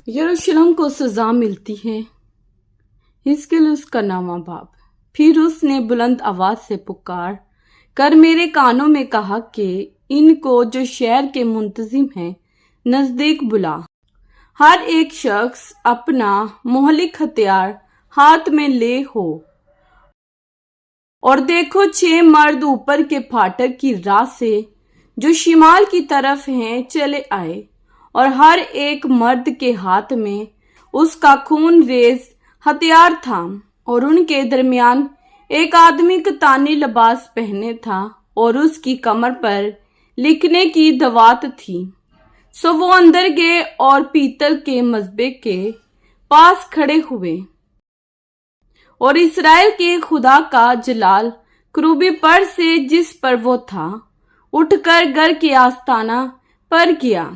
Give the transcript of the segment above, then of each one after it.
यरूशलेम को सजा मिलती है। हिजकिय्याह उसका नामा बाप। फिर उसने बुलंद आवाज से पुकार कर मेरे कानों में कहा कि इनको जो शहर के मुंतजिम हैं नजदीक बुला। हर एक शख्स अपना मोहलिक हथियार हाथ में ले हो और देखो 6 मर्द ऊपर के फाटक की राह से जो शिमाल की तरफ हैं चले आए और हर एक मर्द के हाथ में उसका खून रेज हथियार था और उनके दरमियान एक आदमी कतानी लिबास पहने था और उसकी कमर पर लिखने की दवात थी। सो वो अंदर गए और पीतल के मज़बे के पास खड़े हुए और इस्राएल के खुदा का जलाल क्रूबी पर से जिस पर वो था उठकर घर के आस्ताना पर गया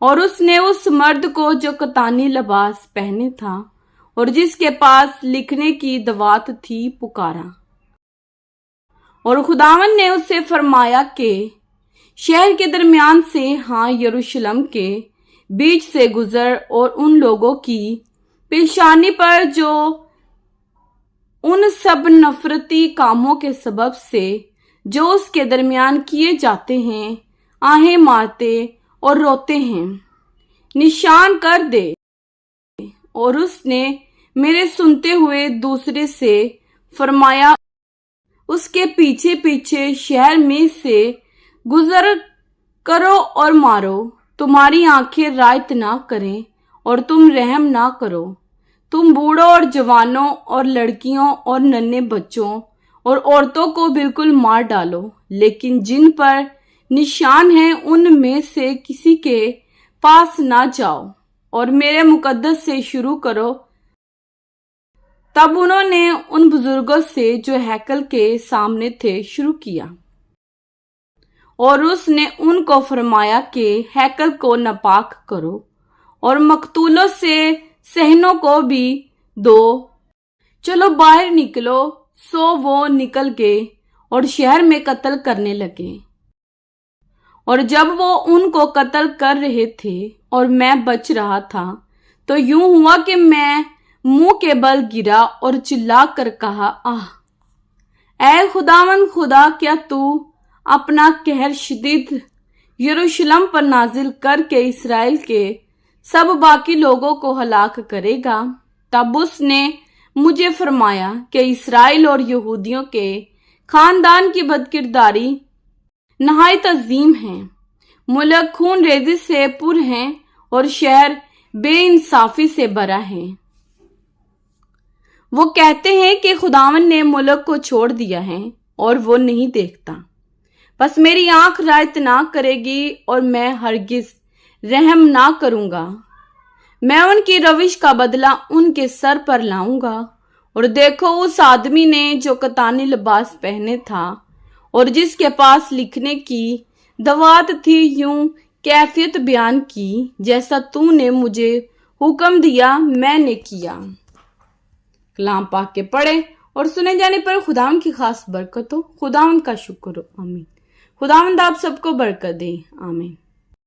और उसने उस मर्द को जो कतानी लिबास पहने था और जिसके पास लिखने की दवात थी पुकारा। और खुदावन ने उससे फरमाया कि शहर के दरमियान से हाँ यरूशलेम के बीच से गुजर और उन लोगों की पेशानी पर जो उन सब नफरती कामों के सबब से जो उसके दरमियान किए जाते हैं आहें मारते और रोते हैं निशान कर दे। और उसने मेरे सुनते हुए दूसरे से फरमाया उसके पीछे पीछे शहर में से गुजर करो और मारो। तुम्हारी आंखें रायत ना करें और तुम रहम ना करो। तुम बूढ़ों और जवानों और लड़कियों और नन्हे बच्चों और औरतों को बिल्कुल मार डालो, लेकिन जिन पर निशान है उनमें से किसी के पास ना जाओ और मेरे मुकद्दस से शुरू करो। तब उन्होंने उन बुजुर्गों से जो हैकल के सामने थे शुरू किया और उसने उनको फरमाया कि हैकल को नापाक करो और मकतूलों से सहनों को भी दो। चलो बाहर निकलो। सो वो निकल गए और शहर में कत्ल करने लगे। और जब वो उनको कत्ल कर रहे थे और मैं बच रहा था तो यूं हुआ कि मैं मुंह के बल गिरा और चिल्ला कर कहा आह ऐ खुदावन खुदा, क्या तू अपना कहर शदीद यरूशलेम पर नाजिल करके इसराइल के सब बाकी लोगों को हलाक करेगा। तब उसने मुझे फरमाया कि इसराइल और यहूदियों के खानदान की बदकिरदारी नहायत अजीम है। मुल्क खून रेजी से पुर हैं और शहर बेइंसाफी से भरा है। वो कहते हैं कि खुदावन ने मुल्क को छोड़ दिया है और वो नहीं देखता। बस मेरी आंख रायत ना करेगी और मैं हरगिज रहम ना करूंगा। मैं उनकी रविश का बदला उनके सर पर लाऊंगा। और देखो उस आदमी ने जो कतानी लिबास पहने था और जिसके पास लिखने की दवात थी यूं कैफियत बयान की जैसा तूने मुझे हुक्म दिया मैंने किया। कलाम पाक के पढ़े और सुने जाने पर खुदावंद की खास बरकत हो। खुदावंद का शुक्र हो। आमीन। खुदावंद आप सबको बरकत दे। आमीन।